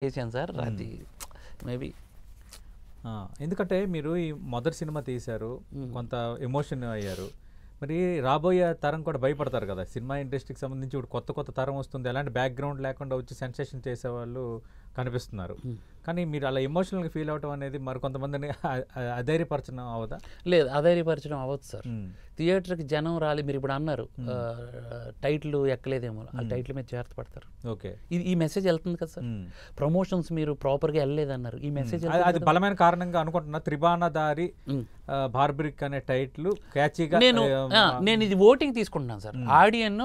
చేశాను సార్. అది మేబీ ఎందుకంటే మీరు ఈ మొదటి సినిమా తీశారు, కొంత ఎమోషన్ అయ్యారు. మరి రాబోయే తరం కూడా భయపడతారు కదా, సినిమా ఇండస్ట్రీకి సంబంధించి ఇప్పుడు కొత్త కొత్త తరం వస్తుంది, ఎలాంటి బ్యాక్గ్రౌండ్ లేకుండా వచ్చి సెన్సేషన్ చేసేవాళ్ళు కనిపిస్తున్నారు. కానీ మీరు అలా ఎమోషనల్గా ఫీల్ అవటం అనేది మరి కొంతమందిని అధైర్యపరచడం అవదా? లేదు, అధైర్యపరచడం అవ్వదు సార్. థియేటర్కి జనం రాలి, మీరు ఇప్పుడు అన్నారు టైటిల్ ఎక్కలేదేమో, ఆ టైటిల్ మీద జాగ్రత్త పడతారు. ఓకే, ఇది ఈ మెసేజ్ వెళ్తుంది కదా సార్. ప్రమోషన్స్ మీరు ప్రాపర్గా వెళ్ళలేదన్నారు, ఈ మెసేజ్ అది బలమైన కారణంగా అనుకుంటున్నా. త్రిబాణదారి బార్బరిక్ అనే టైటిల్ క్యాచీగా నేను ఇది ఓటింగ్ తీసుకుంటున్నాను సార్. ఆడియన్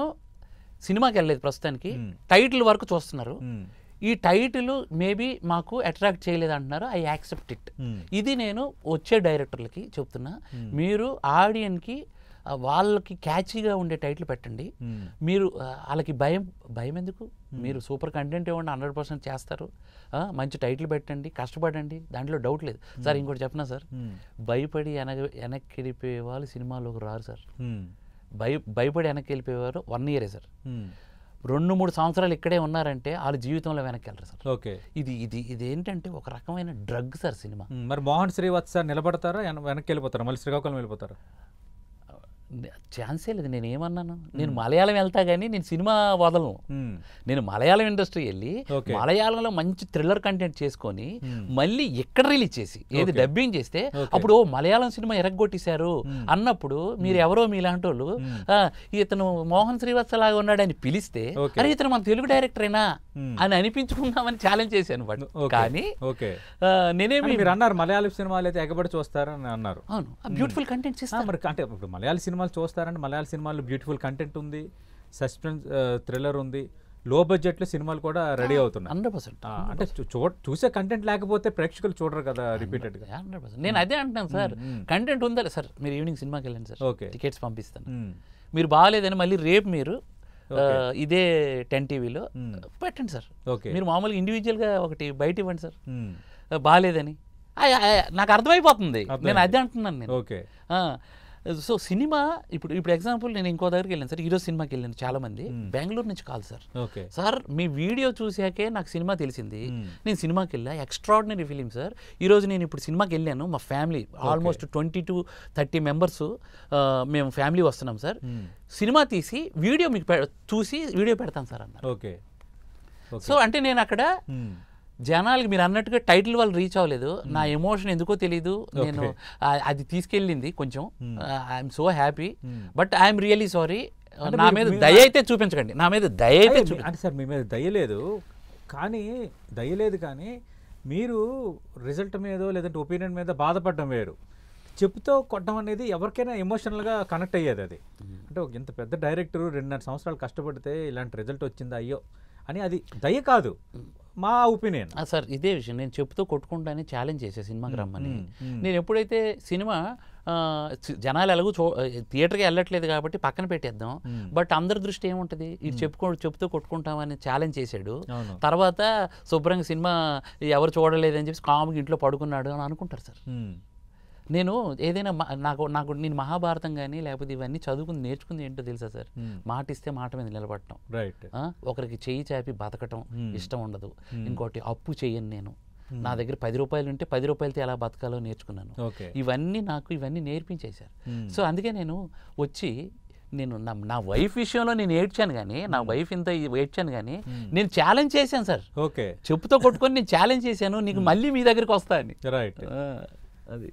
సినిమాకి వెళ్ళలేదు ప్రస్తుతానికి, టైటిల్ వరకు చూస్తున్నారు. ఈ టైటిల్ మేబీ మాకు అట్రాక్ట్ చేయలేదు అంటున్నారు. I accept it. ఇది నేను వచ్చే డైరెక్టర్లకి చెప్తున్నా, మీరు ఆడియన్కి వాళ్ళకి క్యాచీగా ఉండే టైటిల్ పెట్టండి. మీరు వాళ్ళకి భయం ఎందుకు? మీరు సూపర్ కంటెంట్ ఇవ్వండి, 100% చేస్తారు. మంచి టైటిల్ పెట్టండి, కష్టపడండి, దాంట్లో డౌట్ లేదు సార్. ఇంకోటి చెప్పనా సార్, భయపడి వెనక్కి వెళ్ళిపోయే వాళ్ళు సినిమాలోకి రారు సార్. భయపడి వెనక్కి వెళ్ళిపోయేవారు 1 year సార్. 2-3 సంవత్సరాలు ఇక్కడే ఉన్నారంటే వాళ్ళ జీవితంలో వెనక్కి వెళ్ళరు సార్. ఓకే, ఇది ఏంటంటే ఒక రకమైన డ్రగ్ సార్ సినిమా. మరి మోహన్ శ్రీవత్స నిలబడతారా, వెనక్కి వెళ్ళిపోతారా, మళ్ళీ శ్రీకాకుళం వెళ్ళిపోతారా? ఛాన్సే లేదు. నేను ఏమన్నాను, నేను మలయాళం వెళ్తా కానీ నేను సినిమా వదలను. నేను మలయాళం ఇండస్ట్రీ వెళ్ళి మలయాళంలో మంచి థ్రిల్లర్ కంటెంట్ చేసుకొని మళ్ళీ ఎక్కడ రిలీజ్ చేసి ఏది డబ్బింగ్ చేస్తే అప్పుడు మలయాళం సినిమా ఎరగొట్టేశారు అన్నప్పుడు మీరు ఎవరో మీలాంటి వాళ్ళు ఇతను మోహన్ శ్రీవత్స లాగా ఉన్నాడని పిలిస్తే అరే ఇతను మన తెలుగు డైరెక్టరేనా అని అనిపించుకుందామని ఛాలెంజ్ చేశాను. బట్ కానీ నేనేమి మీరు అన్నారు మలయాళం సినిమాలు అయితే ఎగబడి చూస్తారని అన్నారు. అవును, బ్యూటిఫుల్ కంటెంట్ చేస్తాను. మరి అంటే ఇప్పుడు మలయాళ సినిమాలు చూస్తారంటే మలయాళ సినిమాల్లో బ్యూటిఫుల్ కంటెంట్ ఉంది, సస్పెన్స్ థ్రిల్లర్ ఉంది, లో బడ్జెట్లో సినిమాలు కూడా రెడీ అవుతున్నాయి. 100%. అంటే చూసే కంటెంట్ లేకపోతే ప్రేక్షకులు చూడరు కదా రిపీటెడ్గా. 100%. నేను అదే అంటున్నాను సార్, కంటెంట్ ఉందా సార్. మీరు ఈవినింగ్ సినిమాకి వెళ్ళండి సార్, టికెట్స్ పంపిస్తాను. మీరు బాగాలేదని మళ్ళీ రేపు మీరు ఇదే 10 TVలో పెట్టండి సార్. మీరు మామూలుగా ఇండివిజువల్గా ఒకటి బయట ఇవ్వండి సార్, బాగాలేదని. నాకు అర్థమైపోతుంది, నేను అదే అంటున్నాను నేను. ఓకే, సో సినిమా ఇప్పుడు ఎగ్జాంపుల్ నేను ఇంకో దగ్గరికి వెళ్ళాను సార్, ఈరోజు సినిమాకి వెళ్ళాను. చాలా మంది బెంగళూరు నుంచి కాల్ సార్, సార్ మీ వీడియో చూసాకే నాకు సినిమా తెలిసింది, నేను సినిమాకి వెళ్ళా, ఎక్స్ట్రాడినరీ ఫిలిం సార్. ఈరోజు నేను ఇప్పుడు సినిమాకి వెళ్ళాను, మా ఫ్యామిలీ ఆల్మోస్ట్ 20 to 30 members మేము ఫ్యామిలీ వస్తున్నాం సార్. సినిమా తీసి వీడియో మీకు చూసి వీడియో పెడతాను సార్ అన్నారు. సో అంటే నేను అక్కడ జనాలకి మీరు అన్నట్టుగా టైటిల్ వాళ్ళు రీచ్ అవ్వలేదు, నా ఎమోషన్ ఎందుకో తెలీదు, నేను అది తీసుకెళ్ళింది కొంచెం. I'm so happy, but I'm really sorry. నా మీద దయ అయితే చూపించకండి, నా మీద దయ అయితే అంటే సార్ మీ మీద దయలేదు కానీ మీరు రిజల్ట్ మీదో లేదంటే ఒపీనియన్ మీద బాధపడడం వేరు. చెప్పుతో కొట్టడం అనేది ఎవరికైనా ఎమోషనల్గా కనెక్ట్ అయ్యేది. అది అంటే ఒక ఇంత పెద్ద డైరెక్టరు 2.5 సంవత్సరాలు కష్టపడితే ఇలాంటి రిజల్ట్ వచ్చిందా అయ్యో అని, అది దయ కాదు, మా ఒపీనియన్ సార్. ఇదే విషయం నేను చెప్తూ కొట్టుకుంటానే ఛాలెంజ్ చేసే సినిమాకి రమ్మని. నేను ఎప్పుడైతే సినిమా జనాలు ఎలాగో థియేటర్కి వెళ్ళట్లేదు కాబట్టి పక్కన పెట్టేద్దాం, బట్ అందరి దృష్టి ఏముంటుంది, ఇది చెప్తూ కొట్టుకుంటామని ఛాలెంజ్ చేశాడు. తర్వాత శుభ్రంగా సినిమా ఎవరు చూడలేదని చెప్పి కామ్గా ఇంట్లో పడుకున్నాడు అని అనుకుంటారు సార్. నేను ఏదైనా నాకు నేను మహాభారతం కానీ లేకపోతే ఇవన్నీ చదువుకుని నేర్చుకుంది ఏంటో తెలుసా సార్, మాట ఇస్తే మాట మీద నిలబడటం, ఒకరికి చెయ్యి చాపి బతకటం ఇష్టం ఉండదు. ఇంకోటి అప్పు చెయ్యను నేను, నా దగ్గర 10 రూపాయలు ఉంటే 10 రూపాయలతో ఎలా బతకాలో నేర్చుకున్నాను. ఇవన్నీ నేర్పించేశారు. సో అందుకే నేను వచ్చి నేను నా వైఫ్ విషయంలో నేను ఏడ్చాను కానీ, నా వైఫ్ ఇంత ఏడ్చాను కానీ నేను ఛాలెంజ్ చేశాను సార్. చెప్పుతో కొట్టుకొని నేను ఛాలెంజ్ చేశాను, నీకు మళ్ళీ మీ దగ్గరికి వస్తా అని. రైట్, అది